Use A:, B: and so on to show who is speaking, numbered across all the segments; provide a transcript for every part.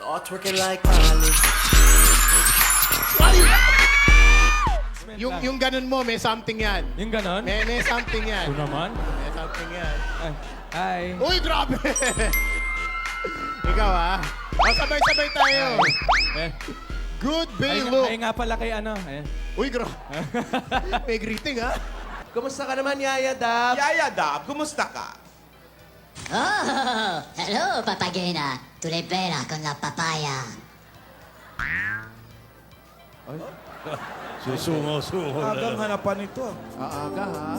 A: Start twerking like Miley.
B: Yung ganun mo, may something yan.
C: Yung ganon?
B: May something yan.
C: Ito naman.
B: May something yan.
C: Ay, hi.
B: Uy, grabe! Ikaw, sabay-sabay tayo.
C: Eh,
B: Good
C: ay,
B: Bay
C: ay
B: look.
C: nga pala kay ano. Ayan.
B: Uy, grabe. May greeting,
A: Kumusta ka naman, Yaya Dab?
D: Yaya Dab, kumusta ka?
E: Oh, hello, papagena. Today pera con la papaya.
F: Susungo-sungo na
D: Agang
F: lang.
D: hanapan ito.
B: Aaga, ha?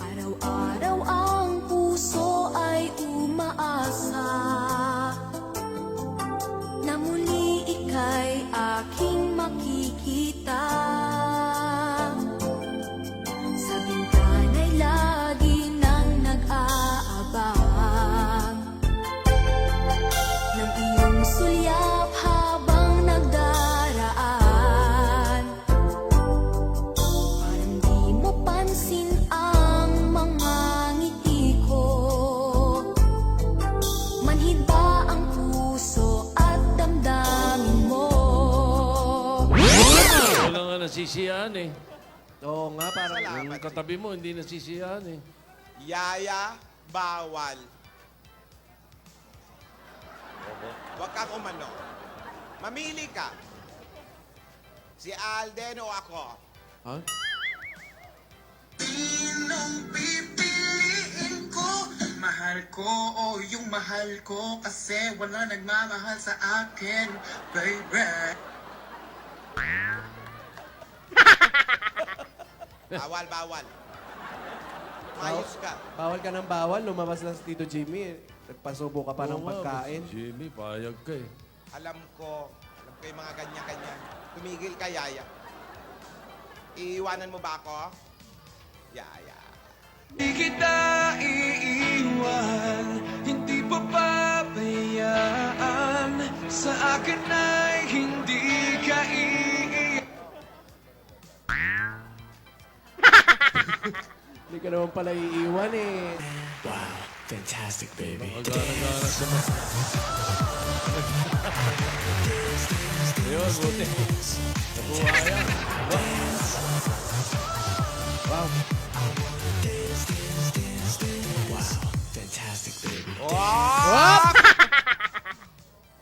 G: Araw-araw ang puso ay umaasa na muli ika'y aking makikita. Sa bintana'y lagi nang nag-aabang ng iyong sulyap habang nagdaraan. Parang di mo pansin ang mga ngiti ko. Manhid ba ang puso at damdamin mo?
F: Wala nga nasisiyaan eh.
A: Oo nga, parang...
F: Yung katabi mo, hindi nasisiyaan eh.
D: Yaya, bawal. Huwag kang umano. Mamili ka. Si Alden o ako.
A: Ha?
H: Sinong pipiliin ko? Mahal ko o yung mahal ko kasi wala nagmamahal sa akin, baby.
D: Bawal, bawal. Ayos ka.
A: Bawal ka ng bawal. Lumabas na si Tito Jimmy. Nagpasubo ka pa ng
F: Oo nga,
A: pagkain.
F: basta Jimmy, payag ka eh.
D: Alam ko yung mga ganyan-ganyan. Tumigil ka, Yaya. Iiwanan mo ba ako? Yaya.
H: Di kita iiwan, hindi papabayaan. Sa akin ay hindi ka
A: Hindi ka naman pala iiwan eh.
F: Magana-gana sa mga. Ayun, buti. Nakuha yan.
A: Wow.
D: Wow!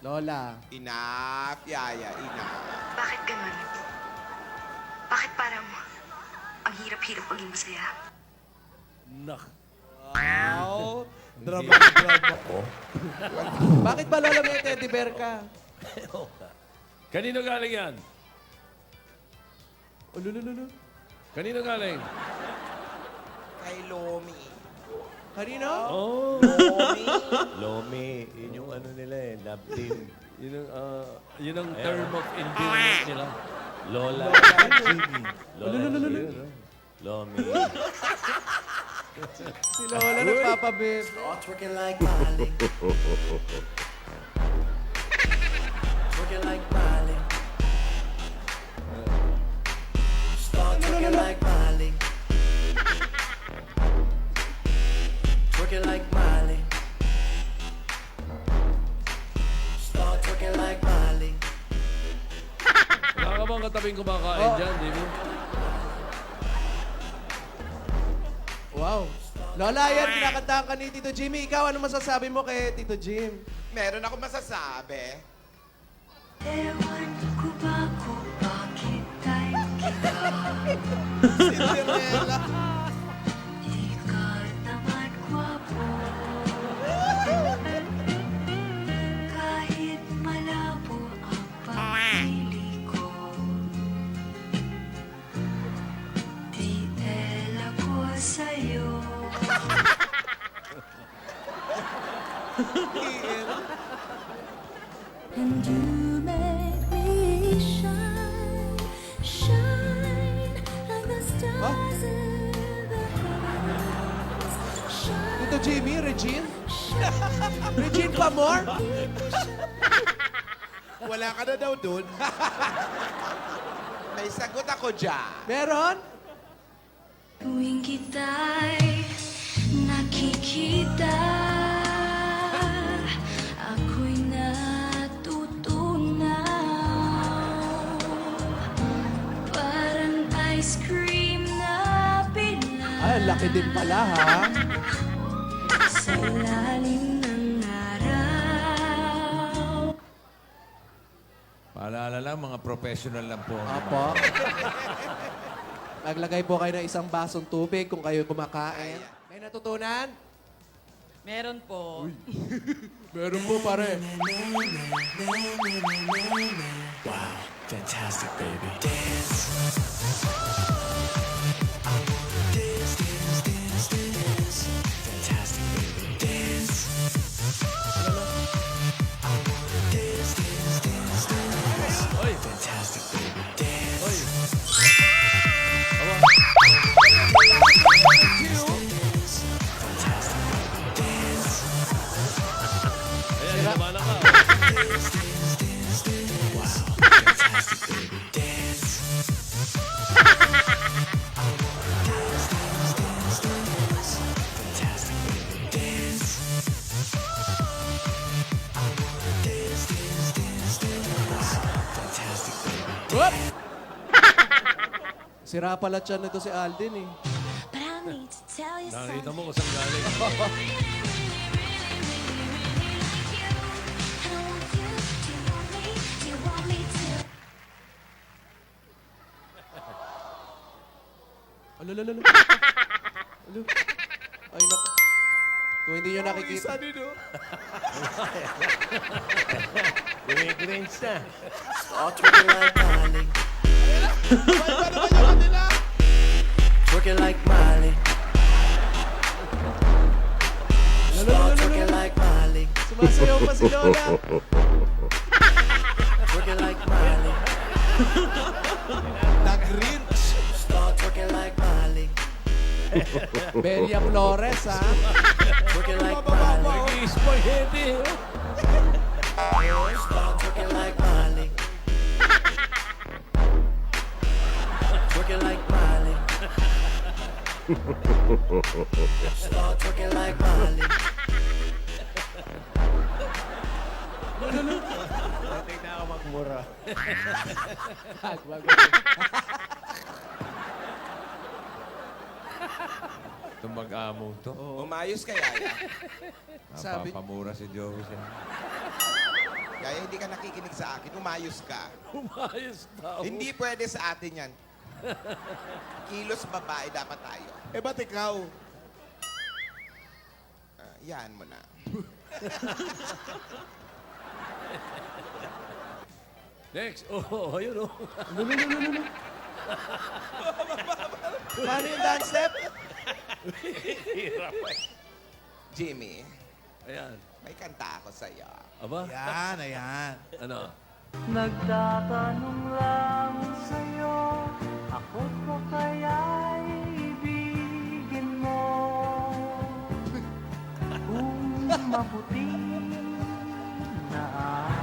A: Lola.
D: Enough, Yaya. Enough.
G: Bakit ganun? Bakit parang ang hirap-hirap maging masaya?
F: Nak.
A: Wow. Drama. Bakit ba Lola may teddy bear ka?
F: Kanino galing yan?
A: Ululululu.
F: Kanino galing?
D: Kay Lomi.
A: Kanino?
F: Oh.
D: Lomi.
I: Lomi, yun yung ano nila eh, love team.
F: Yun ang term of endearment nila.
I: Lola.
A: Jimmy.
I: Lola.
A: Ululululu.
I: yun, oh. Lomi.
A: Si Lola nagpapabib. Start twerking like Miley. Twerking like Miley. Start twerking like Miley. Twerking like Miley. Start twerking like Miley.
F: Wala ka bang katabing kumakain dyan, Jimmy?
A: Wow. Lola, yan, kinakantahan ka ni Tito Jimmy. Ikaw, ano masasabi mo kay Tito Jim?
D: Meron ako masasabi.
G: Ewan ko ba kung bakit tayo kita?
D: Cinderella.
G: Ika't naman gwapo. Kahit malabo ang pagpili ko, di ako sa'yo. And you make me shine, shine like the stars in the heavens. Shine,
A: Tito Jimmy, Regine? Regine Pamor?
D: Wala ka na daw dun. May sagot ako dyan.
A: Meron?
G: tuwing kita'y nakikita, ako'y natutuwa.
A: Ay, laki din pala, ha?
G: Sa ilalim ng araw.
F: Paalala lang, mga professional lang po.
A: Apo. Naglagay po kayo ng isang basong tubig kung kayo kumakain. May natutunan?
J: Meron po.
A: Meron po, pare.
H: Fantastic, baby.
F: Ayan, hinamana ka.
A: Whoop! Sira pala tiyan nito si Alden, eh.
G: But I need to tell you
F: Nakita
G: something.
F: mo kung saan galing.
G: I don't want you. Do you want me to?
A: Alala. Alo. Ay, naku. Kung hindi nyo nakikita.
I: Gumigrinch na.
H: Working like Miley. Start working like Miley.
A: Sumasayaw pa si Lola.
H: Working like Miley.
D: Nag-rinch.
H: Start working like Miley.
A: Belia Flores, ha?
H: Working like Miley.
F: Nag-i-spaghetti.
H: Start working like Miley. Working like Miley. Start working like Miley.
I: Dating na ako magmura.
F: Itong mag-amo to.
D: Umayos ka, Yaya.
A: Sabi-
F: Napapamura si Joey siya.
D: Yaya, hindi ka nakikinig sa akin. Umayos ka.
F: Umayos daw.
D: Hindi pwede sa atin yan. Kilos babae dapat tayo.
B: Eh, ba't ikaw?
D: Yan mo na.
F: Next. Oh, ayun oh.
A: Paano yung dance step?
D: Jimmy,
F: Ayan.
D: may kanta ako sa'yo.
F: Aba?
B: Yan, ayan.
F: Ano?
J: Nagtatanong lang sa'yo, ako pa kaya ibigin mo? Kung maputi na ang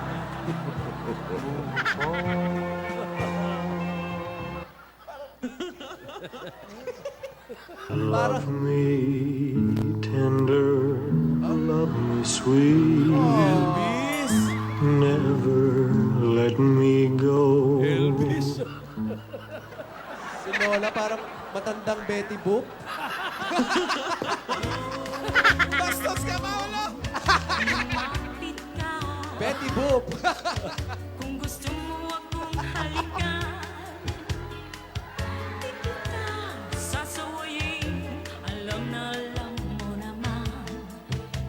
A: Parang,
H: me tender, love me sweet,
A: Elvis.
H: never let me go.
F: Elvis.
A: Si Lola parang matandang Betty Boop.
D: Bastos ka, Paolo!
G: Lumapit ka.
A: Betty Boop.
G: Kung gusto mo akong halikan, di kita sasawayin. Alam mo naman,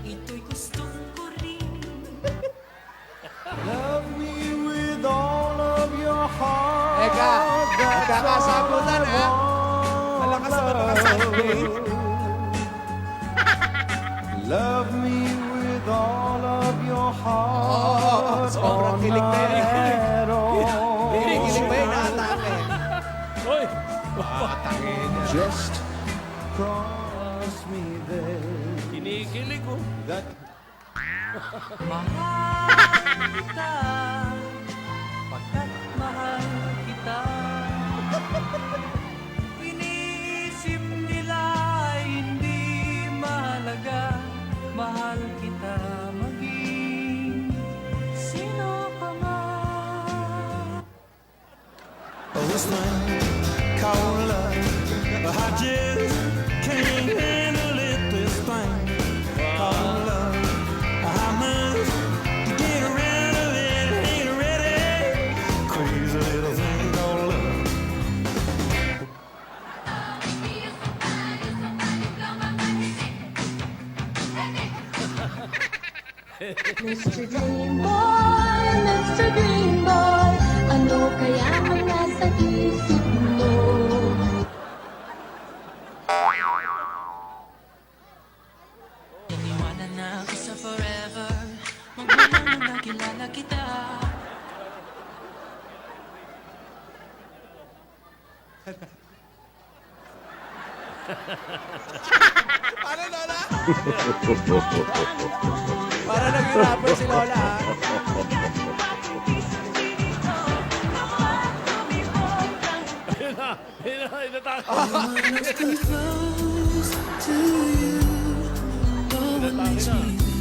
G: ito'y gusto ko rin.
H: Love me with all of your heart.
A: Eka, nagkakasagutan, ha? Malakas naman nakasagutin.
H: Love me with all of your heart.
A: Oo, sobrang kilig na yun. Kilig ba yun? Nakatake.
F: Hoy!
H: Just promise me then
F: Kinikilig oh.
H: that
J: mahal kita, pagkat mahal kita. Iniisip nila hindi mahalaga, mahal kita maging sino ka man.
H: oh, this one called love. I just
K: Mr. Dream Boy, ano kaya ang nasa isip mo?
J: Iniwanan na ako sa forever. Magmula nung nakilala kita.
A: Paano, Lola? Para naging rapper si Lola, ha?
F: Inatake.
J: Close to you, go and makes me